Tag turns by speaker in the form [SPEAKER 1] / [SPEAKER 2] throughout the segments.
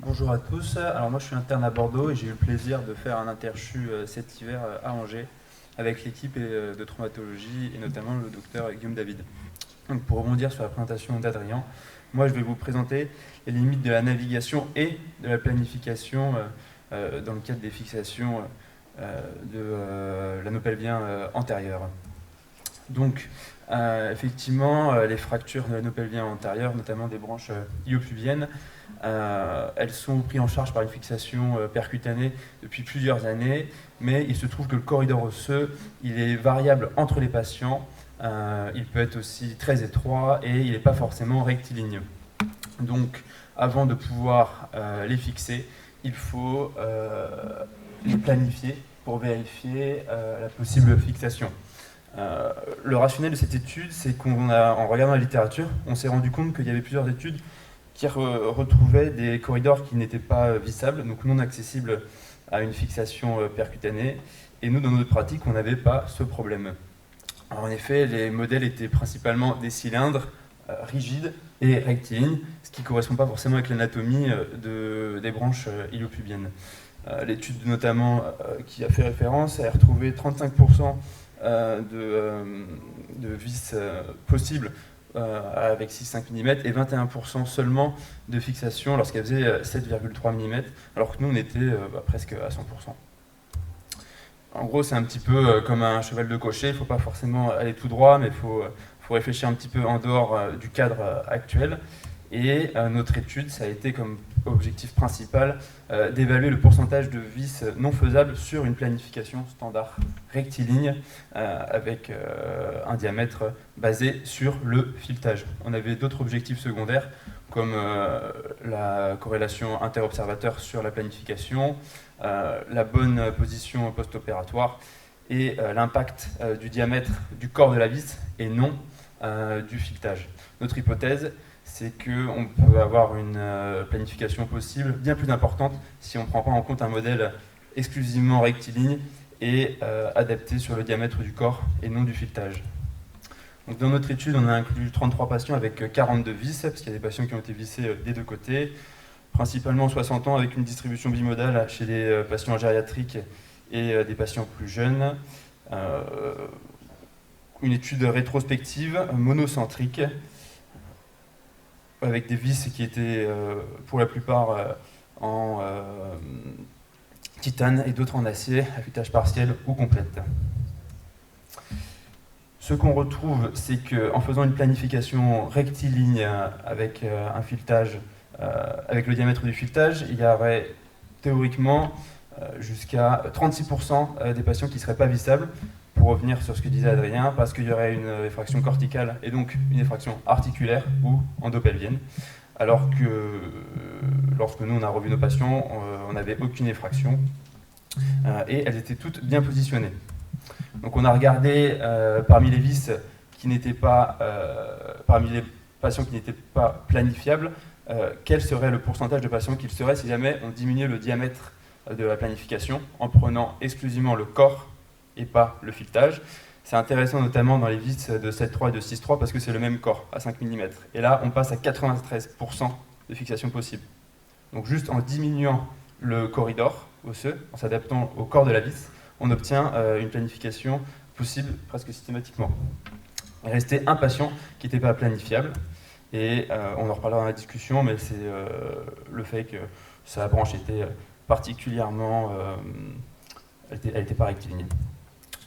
[SPEAKER 1] Bonjour à tous. Alors moi je suis interne à Bordeaux et j'ai eu le plaisir de faire un interchu cet hiver à Angers avec l'équipe de traumatologie et notamment le docteur Guillaume David. Donc pour rebondir sur la présentation d'Adrien, moi je vais vous présenter les limites de la navigation et de la planification dans le cadre des fixations de l'anneau pelvien antérieur. Donc effectivement les fractures de l'anneau pelvien antérieur, notamment des branches iliopubiennes, elles sont prises en charge par une fixation percutanée depuis plusieurs années, mais il se trouve que le corridor osseux, il est variable entre les patients, il peut être aussi très étroit et il n'est pas forcément rectiligne. Donc, avant de pouvoir les fixer, il faut les planifier pour vérifier la possible fixation. Le rationnel de cette étude, c'est en regardant la littérature, on s'est rendu compte qu'il y avait plusieurs études qui retrouvaient des corridors qui n'étaient pas vissables, donc non accessibles à une fixation percutanée. Et nous, dans notre pratique, on n'avait pas ce problème. Alors, en effet, les modèles étaient principalement des cylindres rigides et rectilignes, ce qui ne correspond pas forcément avec l'anatomie des branches iliopubiennes. L'étude notamment qui a fait référence a retrouvé 35% de vis possibles avec 6-5 mm et 21% seulement de fixation lorsqu'elle faisait 7,3 mm, alors que nous on était presque à 100%. En gros, c'est un petit peu comme un cheval de cocher, il ne faut pas forcément aller tout droit, mais il faut réfléchir un petit peu en dehors du cadre actuel. Et notre étude, ça a été comme objectif principal d'évaluer le pourcentage de vis non faisables sur une planification standard rectiligne avec un diamètre basé sur le filetage. On avait d'autres objectifs secondaires comme la corrélation interobservateur sur la planification, la bonne position post-opératoire et l'impact du diamètre du corps de la vis et non du filetage. Notre hypothèse, c'est qu'on peut avoir une planification possible bien plus importante si on ne prend pas en compte un modèle exclusivement rectiligne et adapté sur le diamètre du corps et non du filetage. Donc dans notre étude, on a inclus 33 patients avec 42 vis, parce qu'il y a des patients qui ont été vissés des deux côtés, principalement 60 ans avec une distribution bimodale chez les patients gériatriques et des patients plus jeunes. Une étude rétrospective monocentrique avec des vis qui étaient pour la plupart en titane et d'autres en acier, affûtage partiel ou complète. Ce qu'on retrouve, c'est qu'en faisant une planification rectiligne avec un filetage, avec le diamètre du filetage, il y aurait théoriquement jusqu'à 36% des patients qui ne seraient pas vissables, pour revenir sur ce que disait Adrien, parce qu'il y aurait une effraction corticale et donc une effraction articulaire ou endopelvienne, alors que lorsque nous on a revu nos patients, on n'avait aucune effraction et elles étaient toutes bien positionnées. Donc on a regardé parmi les vis qui n'étaient pas, parmi les patients qui n'étaient pas planifiables, quel serait le pourcentage de patients qu'il serait si jamais on diminuait le diamètre de la planification en prenant exclusivement le corps et pas le filetage. C'est intéressant notamment dans les vis de 7.3 et de 6.3 parce que c'est le même corps à 5 mm. Et là, on passe à 93% de fixation possible. Donc juste en diminuant le corridor osseux, en s'adaptant au corps de la vis, on obtient une planification possible presque systématiquement. Il restait un patient qui n'était pas planifiable, et on en reparlera dans la discussion, mais c'est le fait que sa branche était particulièrement... elle n'était pas rectiligne.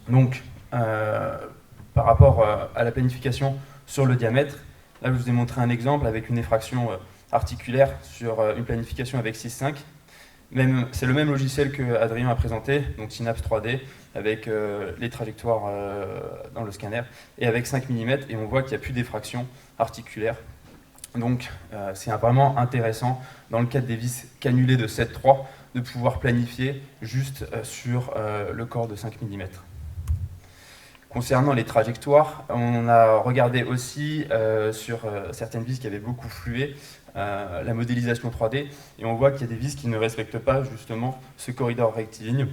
[SPEAKER 1] Donc, par rapport à la planification sur le diamètre, là je vous ai montré un exemple avec une effraction articulaire sur une planification avec 6.5. C'est le même logiciel que Adrien a présenté, donc Synapse 3D, avec les trajectoires dans le scanner, et avec 5 mm, et on voit qu'il n'y a plus d'effraction articulaire. Donc c'est vraiment intéressant, dans le cadre des vis cannulées de 7.3, de pouvoir planifier juste sur le corps de 5 mm. Concernant les trajectoires, on a regardé aussi sur certaines vis qui avaient beaucoup flué la modélisation 3D, et on voit qu'il y a des vis qui ne respectent pas justement ce corridor rectiligne.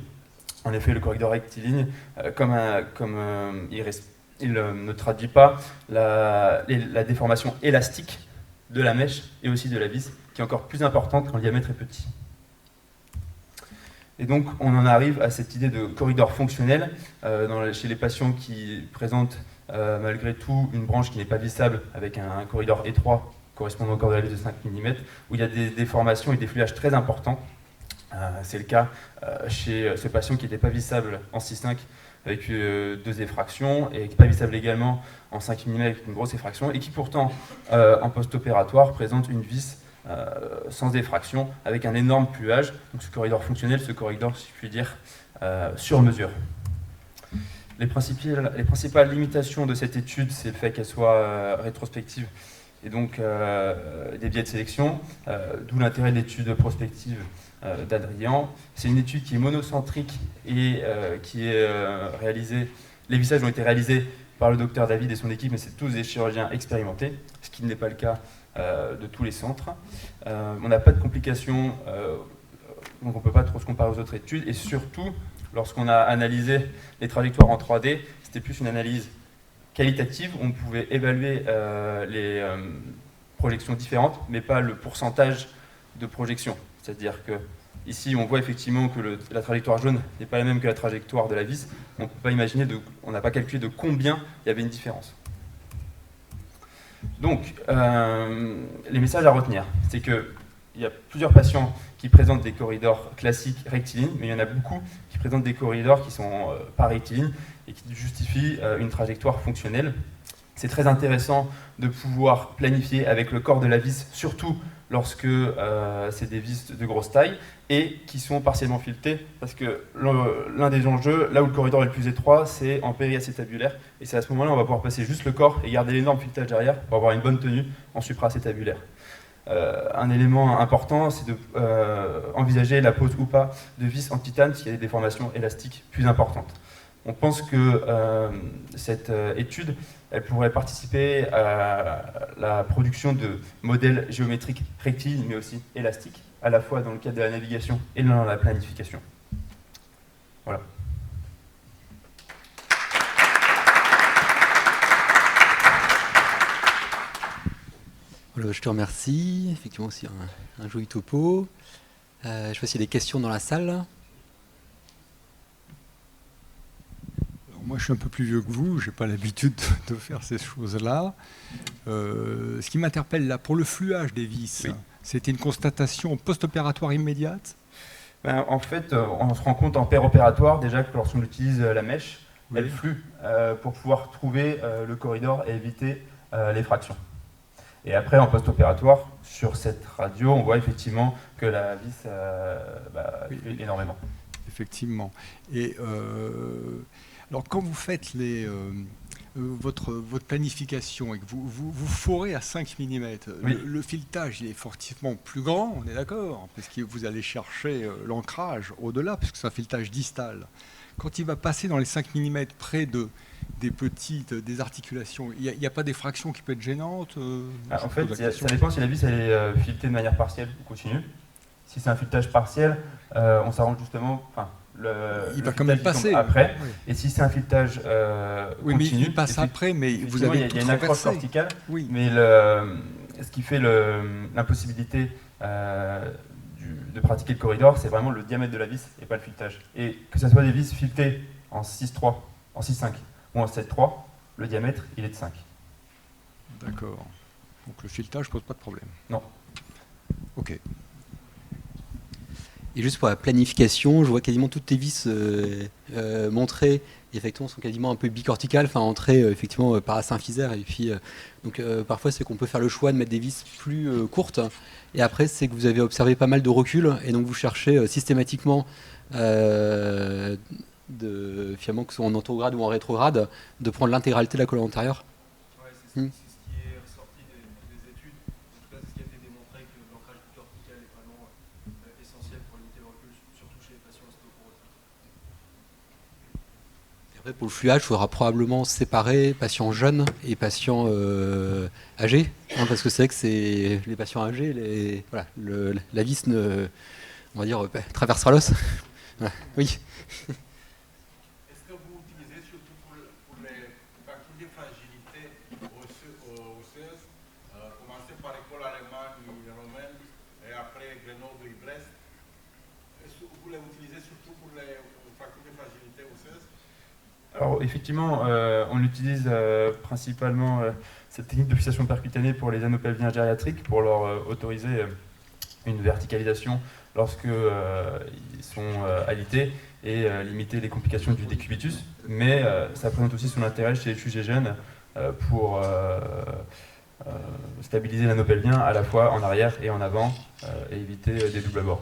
[SPEAKER 1] En effet, le corridor rectiligne, il ne traduit pas la déformation élastique de la mèche et aussi de la vis qui est encore plus importante quand le diamètre est petit. Et donc, on en arrive à cette idée de corridor fonctionnel chez les patients qui présentent malgré tout une branche qui n'est pas vissable avec un corridor étroit correspondant au corps de la vis de 5 mm, où il y a des déformations et des fluidages très importants. C'est le cas chez ce patient qui n'était pas vissable en 6,5 avec 2 effractions et qui n'est pas vissable également en 5 mm avec une grosse effraction et qui pourtant en post-opératoire présente une vis sans effraction avec un énorme fluidage. Donc ce corridor fonctionnel, ce corridor, si je puis dire, sur mesure. Les principales limitations de cette étude, c'est le fait qu'elle soit rétrospective et donc des biais de sélection, d'où l'intérêt de l'étude prospective d'Adrian. C'est une étude qui est monocentrique et qui est réalisée. Les vissages ont été réalisés par le docteur David et son équipe, mais c'est tous des chirurgiens expérimentés, ce qui n'est pas le cas de tous les centres. On n'a pas de complications, donc on ne peut pas trop se comparer aux autres études. Et surtout, lorsqu'on a analysé les trajectoires en 3D, c'était plus une analyse qualitative. On pouvait évaluer les projections différentes, mais pas le pourcentage de projection. C'est-à-dire que ici, on voit effectivement que la trajectoire jaune n'est pas la même que la trajectoire de la vis. On ne peut pas imaginer, on n'a pas calculé de combien il y avait une différence. Donc, les messages à retenir, c'est qu'il y a plusieurs patients qui présentent des corridors classiques rectilignes, mais il y en a beaucoup qui présentent des corridors qui ne sont pas rectilignes et qui justifient une trajectoire fonctionnelle. C'est très intéressant de pouvoir planifier avec le corps de la vis, surtout lorsque c'est des vis de grosse taille et qui sont partiellement filetées, parce que l'un des enjeux, là où le corridor est le plus étroit, c'est en périacétabulaire, et c'est à ce moment-là on va pouvoir passer juste le corps et garder l'énorme filetage derrière pour avoir une bonne tenue en supracétabulaire. Un élément important, c'est d'envisager la pose ou pas de vis en titane s'il y a des déformations élastiques plus importantes. On pense que cette étude, elle pourrait participer à la production de modèles géométriques rectilignes, mais aussi élastiques, à la fois dans le cadre de la navigation et dans la planification. Voilà.
[SPEAKER 2] Voilà, je te remercie. Effectivement, aussi un joli topo. Je sais pas s'il y a des questions dans la salle.
[SPEAKER 3] Moi, je suis un peu plus vieux que vous, je n'ai pas l'habitude de faire ces choses-là. Ce qui m'interpelle là, pour le fluage des vis, oui. C'était une constatation post-opératoire immédiate?
[SPEAKER 1] En fait, on se rend compte en péropératoire déjà que lorsqu'on utilise la mèche, oui. Elle flue pour pouvoir trouver le corridor et éviter l'effraction. Et après, en post-opératoire, sur cette radio, on voit effectivement que la vis flue énormément.
[SPEAKER 3] Effectivement. Et alors, quand vous faites votre planification et que vous forez à 5 mm, oui. le filetage il est fortement plus grand, on est d'accord, parce que vous allez chercher l'ancrage au-delà, puisque c'est un filetage distal. Quand il va passer dans les 5 mm près des articulations, il n'y a pas d'effraction qui peut être gênante
[SPEAKER 1] En fait, ça dépend si la vis elle est filetée de manière partielle ou continue. Si c'est un filetage partiel, on s'arrange justement...
[SPEAKER 3] il va quand même passer
[SPEAKER 1] après, oui. Et si c'est un filetage
[SPEAKER 3] oui,
[SPEAKER 1] continu,
[SPEAKER 3] mais il passe après, mais vous avez
[SPEAKER 1] il y a une accroche corticale,
[SPEAKER 3] oui.
[SPEAKER 1] Mais ce qui fait l'impossibilité de pratiquer le corridor, c'est vraiment le diamètre de la vis et pas le filetage. Et que ce soit des vis filetées en 6,3, en 6,5 ou en 7,3, le diamètre il est de 5.
[SPEAKER 3] D'accord. Donc le filetage pose pas de problème.
[SPEAKER 1] Non.
[SPEAKER 3] Ok.
[SPEAKER 2] Et juste pour la planification, je vois quasiment toutes tes vis montrées, effectivement, sont quasiment un peu bicorticales, enfin entrées effectivement parasymphysaires. Et puis, donc parfois, c'est qu'on peut faire le choix de mettre des vis plus courtes. Et après, c'est que vous avez observé pas mal de recul, et donc vous cherchez systématiquement, finalement, que ce soit en anterograde ou en rétrograde, de prendre l'intégralité de la colonne antérieure.
[SPEAKER 4] Ouais, c'est ce qui est ressorti des études. En tout cas, c'est ce qui a été démontré que l'ancrage bicortical est vraiment essentiel pour limiter le recul, surtout chez les patients ostéoporotiques.
[SPEAKER 2] Après, pour le fluage, il faudra probablement séparer patients jeunes et patients âgés, hein, parce que c'est vrai que c'est les patients âgés, la vis on va dire, traversera l'os. Voilà. Oui.
[SPEAKER 5] Est-ce que vous utilisez surtout pour les facteurs de fragilité osseuse, commencer par l'école allemande et romaine, Grenoble et Brest. Vous l'utilisez surtout pour les facteurs de fragilité osseuse?
[SPEAKER 1] Alors effectivement, on utilise principalement cette technique de fixation percutanée pour les anneaux pelviens gériatriques pour leur autoriser une verticalisation lorsque ils sont alités et limiter les complications du décubitus. Mais ça présente aussi son intérêt chez les sujets jeunes pour stabiliser l'anneau pelvien à la fois en arrière et en avant et éviter des doubles abords.